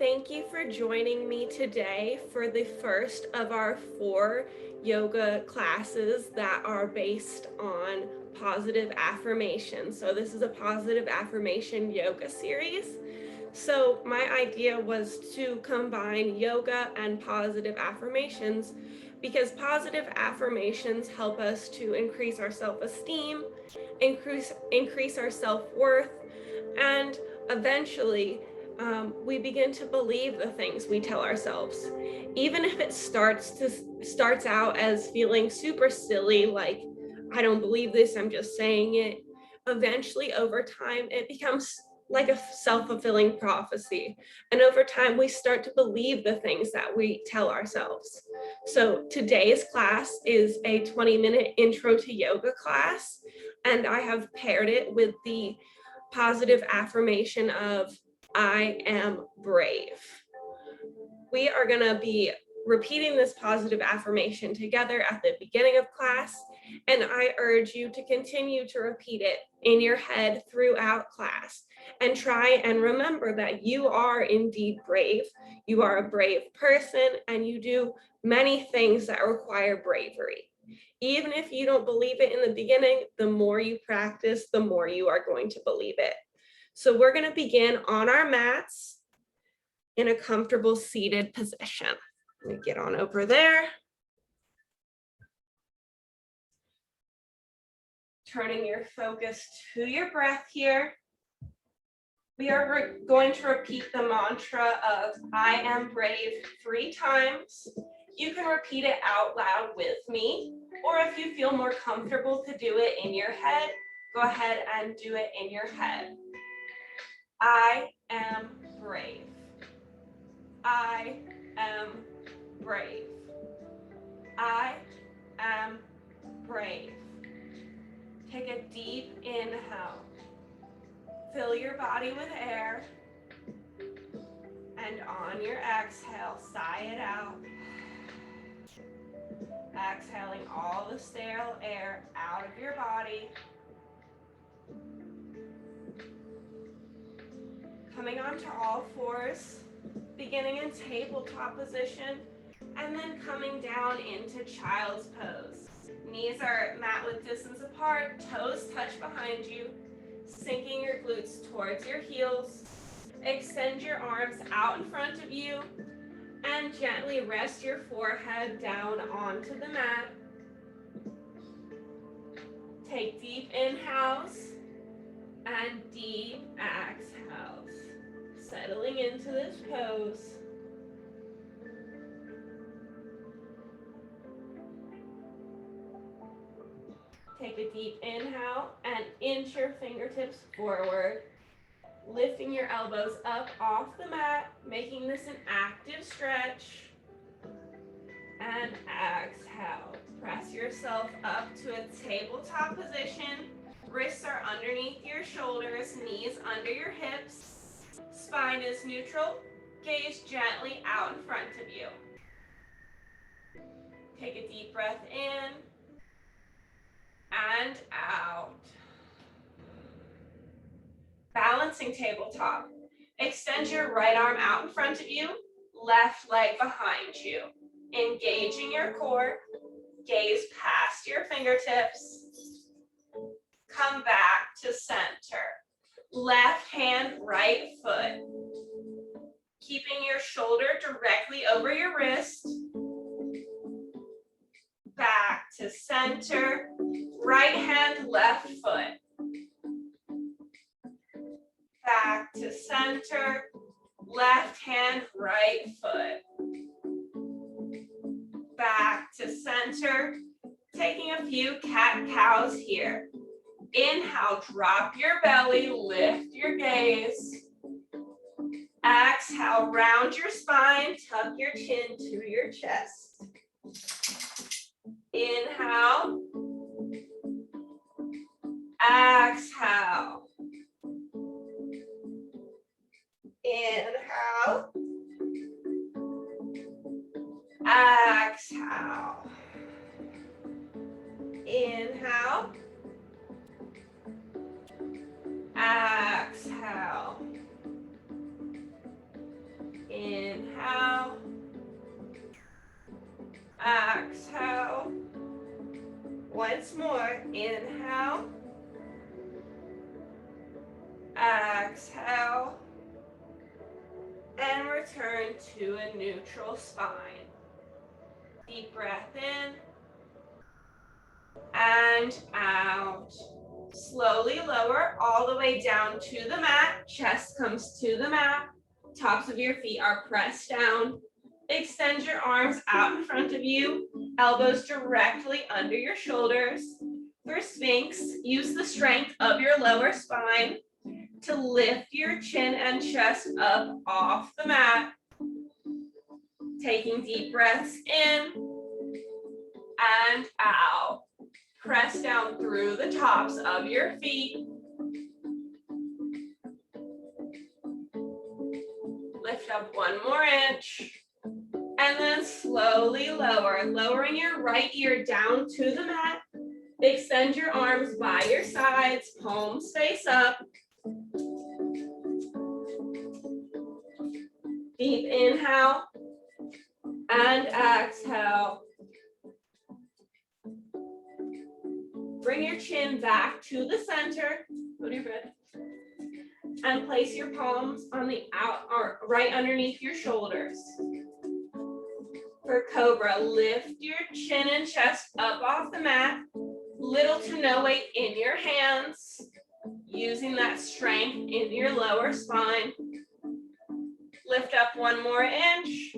thank you for joining me today for the first of our 4 yoga classes that are based on positive affirmation. So this is a positive affirmation yoga series. So my idea was to combine yoga and positive affirmations because positive affirmations help us to increase our self-esteem, increase our self-worth, and eventually we begin to believe the things we tell ourselves, even if it starts out as feeling super silly, like I don't believe this, I'm just saying it. Eventually, over time, it becomes like a self-fulfilling prophecy, and over time we start to believe the things that we tell ourselves. So today's class is a 20-minute intro to yoga class, and I have paired it with the positive affirmation of I am brave. We are going to be repeating this positive affirmation together at the beginning of class, and I urge you to continue to repeat it in your head throughout class and try and remember that you are indeed brave. You are a brave person and you do many things that require bravery. Even if you don't believe it in the beginning, the more you practice, the more you are going to believe it. So we're going to begin on our mats in a comfortable seated position. Let me get on over there. Turning your focus to your breath here. We are going to repeat the mantra of I am brave 3 times. You can repeat it out loud with me, or if you feel more comfortable to do it in your head, go ahead and do it in your head. I am brave. I am brave. I am brave. Take a deep inhale. Fill your body with air. And on your exhale, sigh it out. Exhaling all the sterile air out of your body. Coming onto all fours, beginning in tabletop position, and then coming down into child's pose. Knees are mat width distance apart, toes touch behind you, sinking your glutes towards your heels. Extend your arms out in front of you and gently rest your forehead down onto the mat. Take deep inhales and deep exhales, settling into this pose. Take a deep inhale and inch your fingertips forward, lifting your elbows up off the mat, making this an active stretch. And exhale. Press yourself up to a tabletop position. Wrists are underneath your shoulders, knees under your hips. Spine is neutral. Gaze gently out in front of you. Take a deep breath in and out. Balancing tabletop. Extend your right arm out in front of you, left leg behind you. Engaging your core. Gaze past your fingertips. Come back to center. Left hand, right foot. Keeping your shoulder directly over your wrist. Back to center. Right hand, left foot. Back to center. Left hand, right foot. Back to center. Taking a few cat-cows here. Inhale, drop your belly, lift your gaze. Exhale, round your spine, tuck your chin to your chest. Inhale. Exhale. Inhale. Exhale. Inhale. Exhale. Exhale. Once more, inhale. Exhale. And return to a neutral spine. Deep breath in. And out. Slowly lower all the way down to the mat. Chest comes to the mat. Tops of your feet are pressed down. Extend your arms out in front of you. Elbows directly under your shoulders. For Sphinx, use the strength of your lower spine to lift your chin and chest up off the mat. Taking deep breaths in and out. Press down through the tops of your feet. Lift up one more inch. And then slowly lower, lowering your right ear down to the mat. Extend your arms by your sides, palms face up. Deep inhale and exhale. Bring your chin back to the center. Go to your bed. And place your palms on the out or right underneath your shoulders. For Cobra, lift your chin and chest up off the mat. Little to no weight in your hands. Using that strength in your lower spine. Lift up one more inch.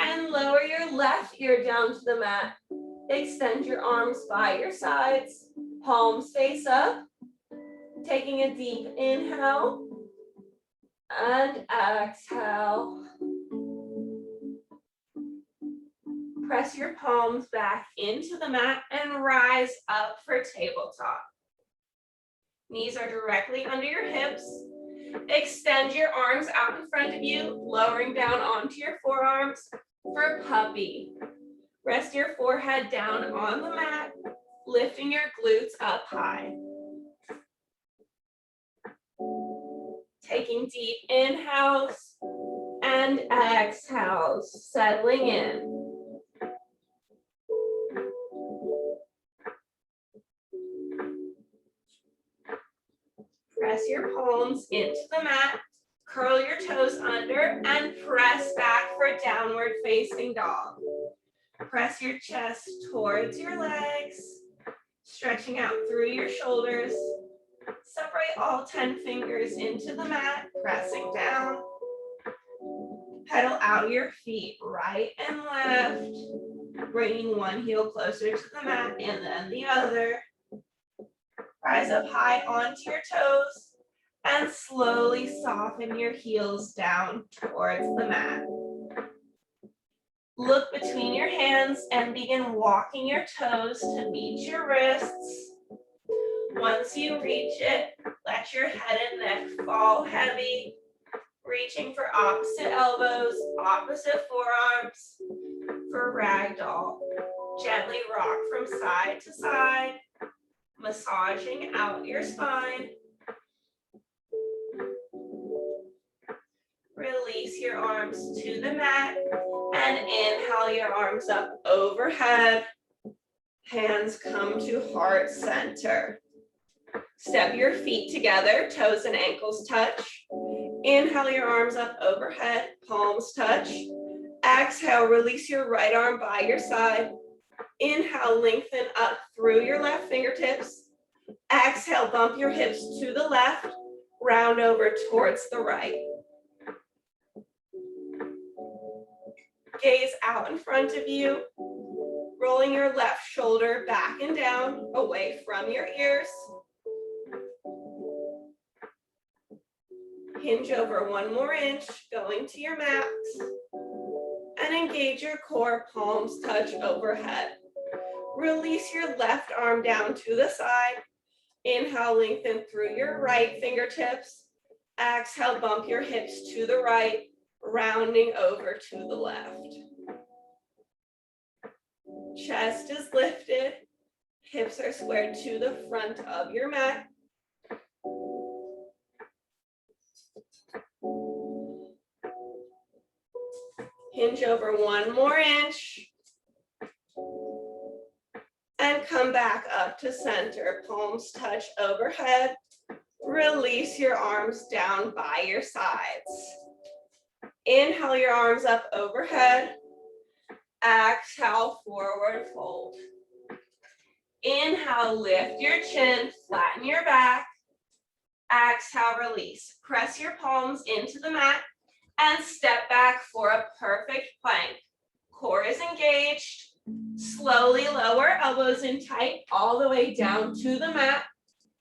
And lower your left ear down to the mat. Extend your arms by your sides. Palms face up. Taking a deep inhale. And exhale. Press your palms back into the mat and rise up for tabletop. Knees are directly under your hips. Extend your arms out in front of you, lowering down onto your forearms for puppy. Rest your forehead down on the mat, lifting your glutes up high. Taking deep inhales and exhales, settling in. Press your palms into the mat, curl your toes under, and press back for downward facing dog. Press your chest towards your legs, stretching out through your shoulders. Separate all 10 fingers into the mat, pressing down. Pedal out your feet right and left, bringing one heel closer to the mat and then the other. Rise up high onto your toes and slowly soften your heels down towards the mat. Look between your hands and begin walking your toes to meet your wrists. Once you reach it, let your head and neck fall heavy, reaching for opposite elbows, opposite forearms. For ragdoll, gently rock from side to side, massaging out your spine. Release your arms to the mat and inhale your arms up overhead. Hands come to heart center. Step your feet together, toes and ankles touch. Inhale your arms up overhead, palms touch. Exhale, release your right arm by your side. Inhale, lengthen up through your left fingertips. Exhale, bump your hips to the left, round over towards the right. Gaze out in front of you, rolling your left shoulder back and down, away from your ears. Hinge over one more inch, going to your mat. And engage your core, palms touch overhead. Release your left arm down to the side. Inhale, lengthen through your right fingertips. Exhale, bump your hips to the right, rounding over to the left. Chest is lifted. Hips are squared to the front of your mat. Hinge over one more inch. And come back up to center. Palms touch overhead. Release your arms down by your sides. Inhale your arms up overhead. Exhale, forward fold. Inhale, lift your chin, flatten your back. Exhale, release. Press your palms into the mat and step back for a perfect plank. Core is engaged. Slowly lower elbows in tight all the way down to the mat.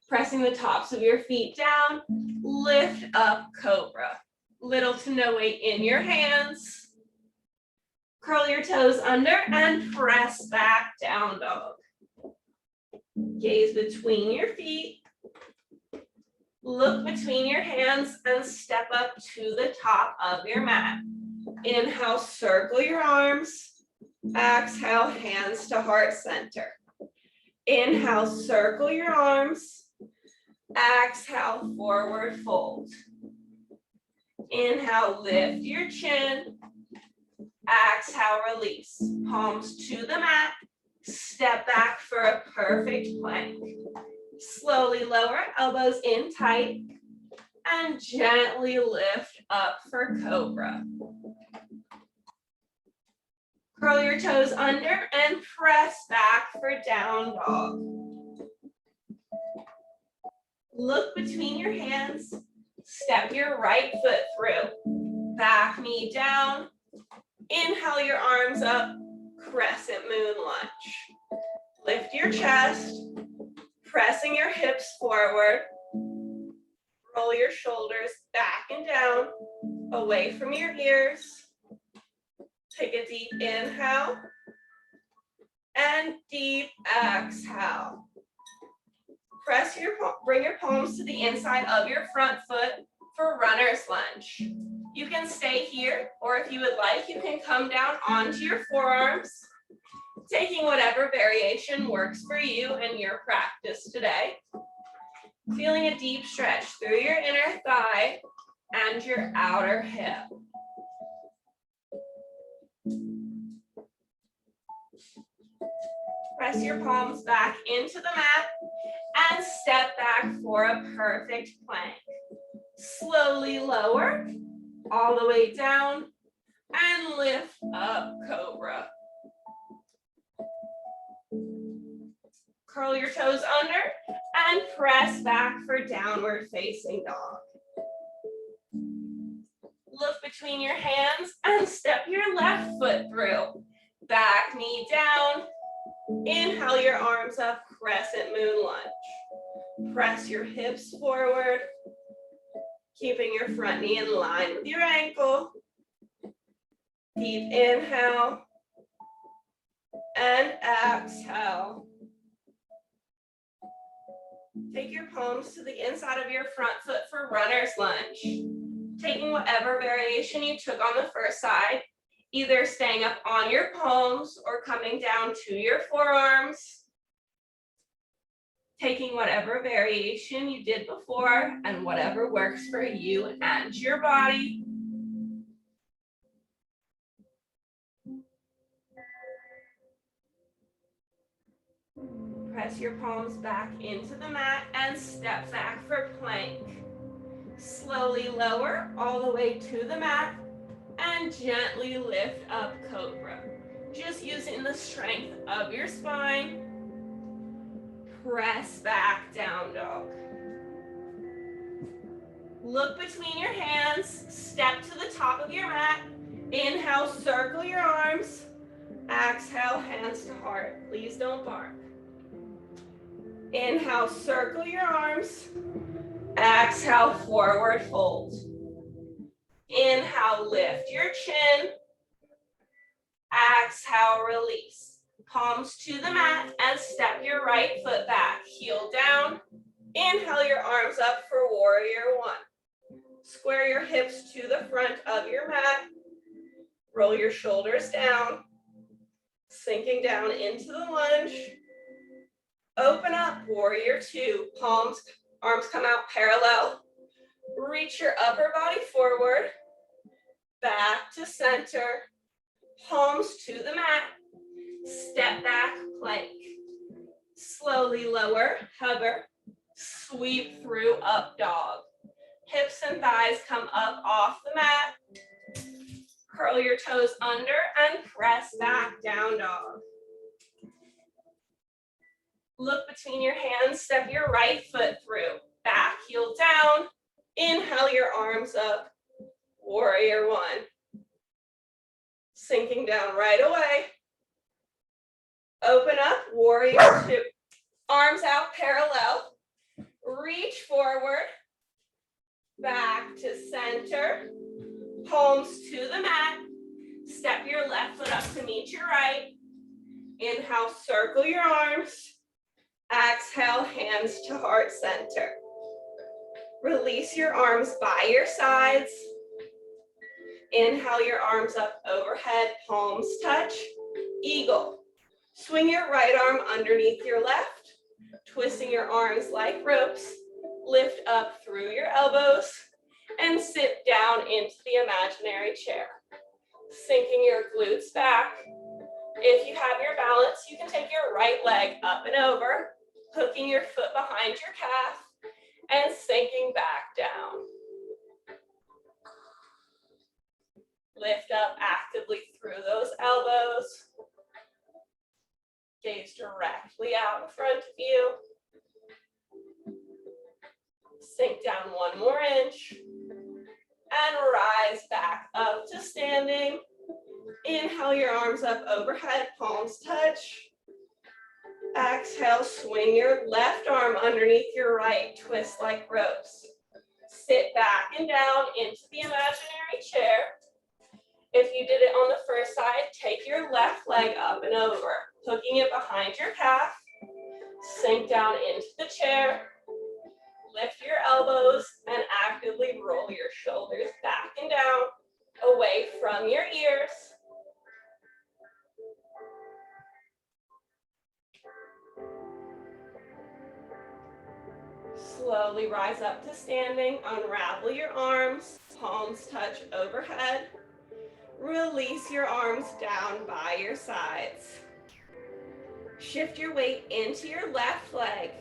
Pressing the tops of your feet down. Lift up, cobra. Little to no weight in your hands. Curl your toes under and press back, down dog. Gaze between your feet. Look between your hands and step up to the top of your mat. Inhale, circle your arms. Exhale, hands to heart center. Inhale, circle your arms. Exhale, forward fold. Inhale, lift your chin. Exhale, release. Palms to the mat. Step back for a perfect plank. Slowly lower elbows in tight and gently lift up for cobra. Curl your toes under and press back for down dog. Look between your hands. Step your right foot through. Back knee down. Inhale your arms up. Crescent moon lunge. Lift your chest. Pressing your hips forward. Roll your shoulders back and down. Away from your ears. Take a deep inhale. And deep exhale. Bring your palms to the inside of your front foot for runner's lunge. You can stay here, or if you would like, you can come down onto your forearms, taking whatever variation works for you and your practice today. Feeling a deep stretch through your inner thigh and your outer hip. Press your palms back into the mat and step back for a perfect plank. Slowly lower all the way down and lift up, cobra. Curl your toes under and press back for downward facing dog. Look between your hands and step your left foot through. Back knee down. Inhale your arms up, crescent moon lunge. Press your hips forward, keeping your front knee in line with your ankle. Deep inhale and exhale. Take your palms to the inside of your front foot for runner's lunge. Taking whatever variation you took on the first side, either staying up on your palms or coming down to your forearms. Taking whatever variation you did before and whatever works for you and your body. Press your palms back into the mat and step back for plank. Slowly lower all the way to the mat and gently lift up, cobra. Just using the strength of your spine. Press back, down dog. Look between your hands, step to the top of your mat. Inhale, circle your arms. Exhale, hands to heart. Please don't bark. Inhale, circle your arms. Exhale, forward fold. Inhale, lift your chin. Exhale, release. Palms to the mat and step your right foot back. Heel down. Inhale your arms up for warrior one. Square your hips to the front of your mat. Roll your shoulders down. Sinking down into the lunge. Open up, warrior two. Arms come out parallel. Reach your upper body forward. Back to center. Palms to the mat. Step back, plank. Slowly lower, hover, sweep through up dog. Hips and thighs come up off the mat. Curl your toes under and press back, down dog. Look between your hands, step your right foot through. Back heel down. Inhale your arms up. Warrior one. Sinking down right away. Open up, warrior two. Arms out parallel. Reach forward. Back to center. Palms to the mat. Step your left foot up to meet your right. Inhale, circle your arms. Exhale, hands to heart center. Release your arms by your sides. Inhale your arms up overhead, palms touch. Eagle. Swing your right arm underneath your left, twisting your arms like ropes. Lift up through your elbows and sit down into the imaginary chair. Sinking your glutes back. If you have your balance, you can take your right leg up and over, hooking your foot behind your calf and sinking back down. Lift up actively through those elbows. Gaze directly out in front of you. Sink down one more inch. And rise back up to standing. Inhale your arms up overhead, palms touch. Exhale, swing your left arm underneath your right, twist like ropes. Sit back and down into the imaginary chair. If you did it on the first side, take your left leg up and over, hooking it behind your calf. Sink down into the chair. Lift your elbows and actively roll your shoulders back and down, away from your ears. Slowly rise up to standing, unravel your arms, palms touch overhead. Release your arms down by your sides. Shift your weight into your left leg.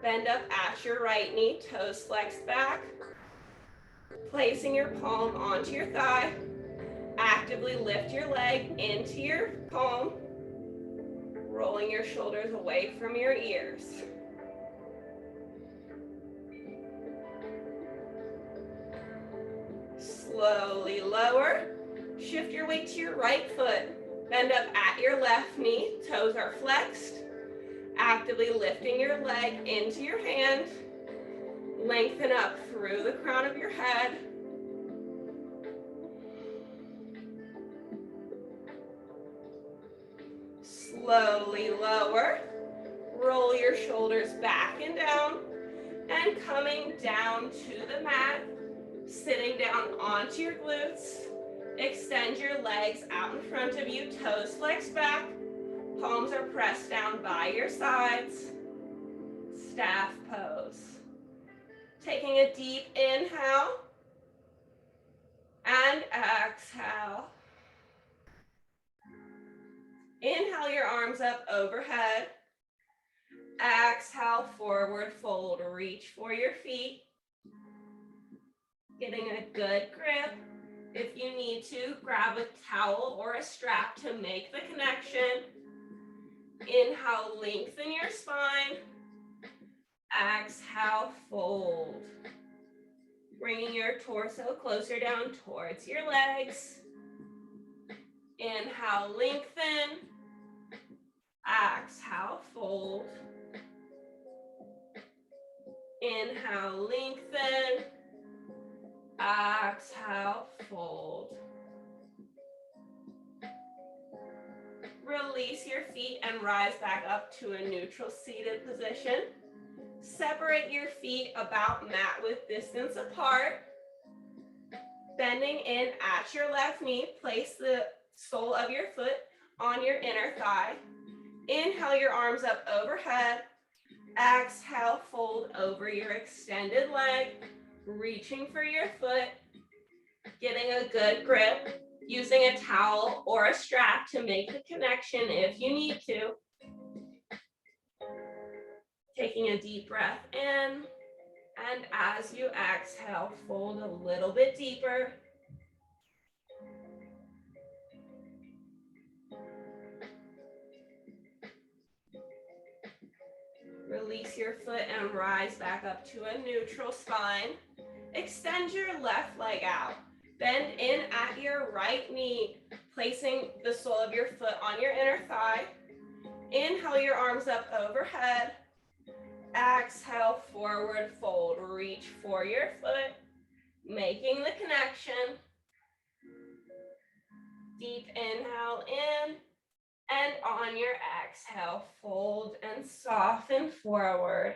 Bend up at your right knee, toes flexed back. Placing your palm onto your thigh. Actively lift your leg into your palm. Rolling your shoulders away from your ears. Slowly lower. Shift your weight to your right foot. Bend up at your left knee. Toes are flexed. Actively lifting your leg into your hand. Lengthen up through the crown of your head. Slowly lower. Roll your shoulders back and down. And coming down to the mat. Sitting down onto your glutes. Extend your legs out in front of you, toes flexed back. Palms are pressed down by your sides. Staff pose. Taking a deep inhale. And exhale. Inhale your arms up overhead. Exhale, forward fold. Reach for your feet. Getting a good grip. If you need to, grab a towel or a strap to make the connection. Inhale, lengthen your spine. Exhale, fold. Bringing your torso closer down towards your legs. Inhale, lengthen. Exhale, fold. Inhale, lengthen. Exhale, fold. Release your feet and rise back up to a neutral seated position. Separate your feet about mat width distance apart. Bending in at your left knee, place the sole of your foot on your inner thigh. Inhale your arms up overhead. Exhale, fold over your extended leg. Reaching for your foot, getting a good grip, using a towel or a strap to make the connection if you need to. Taking a deep breath in, and as you exhale, fold a little bit deeper. Release your foot and rise back up to a neutral spine. Extend your left leg out. Bend in at your right knee, placing the sole of your foot on your inner thigh. Inhale your arms up overhead. Exhale, forward fold. Reach for your foot, making the connection. Deep inhale in, and on your exhale, fold and soften forward.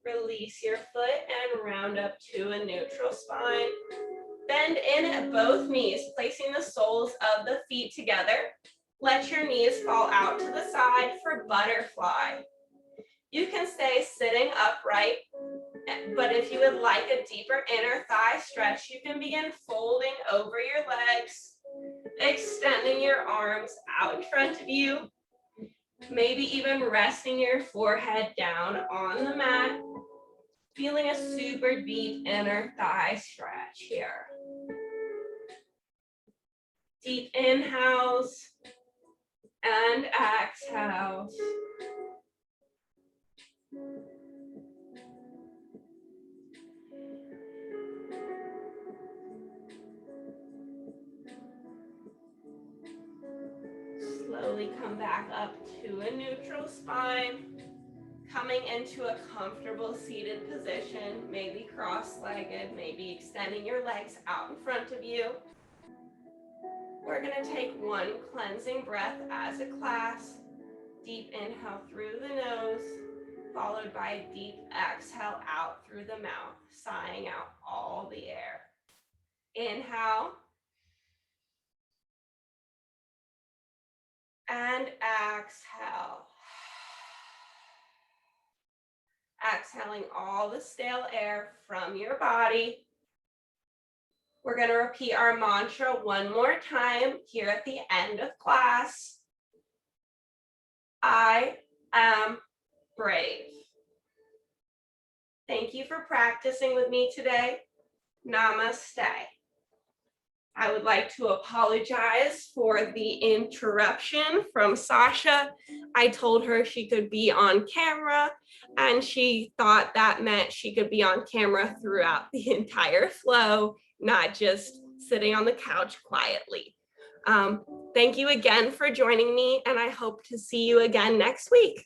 Release your foot and round up to a neutral spine. Bend in at both knees, placing the soles of the feet together. Let your knees fall out to the side for butterfly. You can stay sitting upright, but if you would like a deeper inner thigh stretch, you can begin folding over your legs, extending your arms out in front of you, maybe even resting your forehead down on the mat, feeling a super deep inner thigh stretch here. Deep inhales and exhales. Slowly come back up to a neutral spine. Coming into a comfortable seated position, maybe cross-legged, maybe extending your legs out in front of you. We're going to take one cleansing breath as a class. Deep inhale through the nose, followed by a deep exhale out through the mouth, sighing out all the air. Inhale. And exhale. Exhaling all the stale air from your body. We're going to repeat our mantra one more time here at the end of class. I am brave. Thank you for practicing with me today. Namaste. I would like to apologize for the interruption from Sasha. I told her she could be on camera, and she thought that meant she could be on camera throughout the entire flow, not just sitting on the couch quietly. Thank you again for joining me, and I hope to see you again next week.